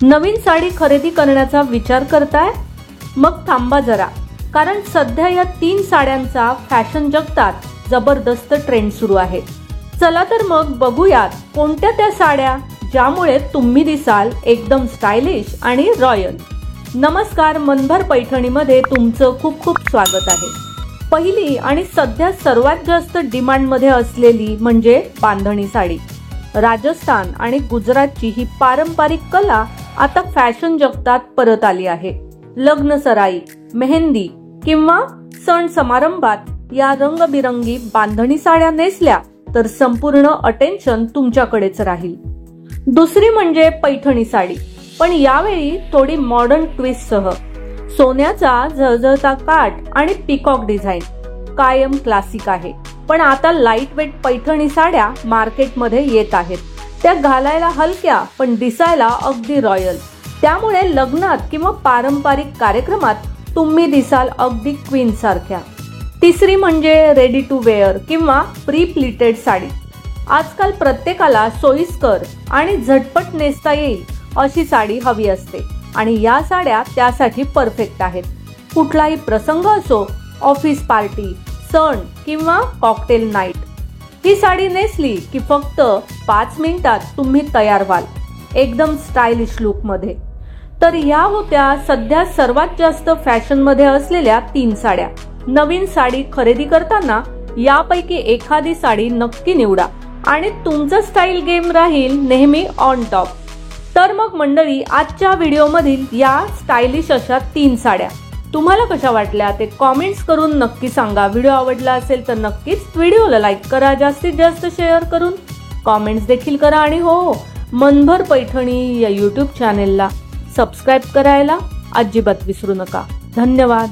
नवीन साडी खरेदी करण्याचा विचार करताय? मग थांबा जरा, कारण सध्या या 3 साड्यांचा फॅशन जगतात जबरदस्त ट्रेंड सुरू आहे। चला तर मग बघूयात कोणत्या त्या साड्या ज्यामुळे तुम्ही दिसाल एकदम स्टायलिश आणि रॉयल। नमस्कार, मनभर पैठणीमध्ये तुमचं खूप खूप स्वागत आहे। पहिली आणि सध्या सर्वात जास्त डिमांड मध्ये असलेली म्हणजे बांधणी साडी। राजस्थान आणि गुजरातची ही पारंपरिक कला आता फॅशन जगतात परत आली आहे। लग्न सराई, मेहंदी किंवा सण समारंभात या रंगबिरंगी बांधणी साड्या नेसल्या तर संपूर्ण अटेन्शन तुमच्याकडेच राहील। दुसरी म्हणजे पैठणी साडी, पण यावेळी थोडी मॉडर्न ट्विस्ट सह। सोन्याचा झळझळता काठ आणि पीकॉक डिझाइन कायम क्लासिक आहे, पण आता लाईट वेट पैठणी साड्या मार्केटमध्ये येत आहेत। त्या घालायला हलक्या पण दिसायला अगदी रॉयल, त्यामुळे लग्नात किंवा पारंपरिक कार्यक्रमात तुम्ही दिसाल अगदी क्वीन सारख्या। तिसरी म्हणजे रेडी टू वेअर किंवा प्री प्लीटेड साडी। आजकाल प्रत्येकाला सोयीस्कर आणि झटपट नेसता येईल अशी साडी हवी असते आणि या साड्या त्यासाठी परफेक्ट आहेत। कुठलाही प्रसंग असो, ऑफिस पार्टी, सण किंवा कॉकटेल नाईट, ही साडी नेसली की फक्त 5 मिनिटात तुम्ही तयार व्हाल एकदम स्टायलिश लुक मध्ये। तर या होत्या सध्या सर्वात जास्त फॅशन मध्ये असलेल्या 3 साड्या। नवीन साडी खरेदी करताना यापैकी एखादी साडी नक्की निवडा आणि तुमचा स्टाईल गेम राहील नेहमी ऑन टॉप। तर मग मंडळी, आजच्या व्हिडिओ मधील या स्टायलिश अशा 3 साड्या तुम्हाला कशा वाटल्या ते कमेंट्स करून नक्की सांगा। व्हिडिओ आवडला असेल तर नक्कीच व्हिडिओला लाईक करा, जास्तीत जास्त शेअर करून कमेंट्स देखील करा आणि हो, मनभर पैठणी या YouTube चॅनेलला सबस्क्राइब करायला अजिबात विसरू नका। धन्यवाद।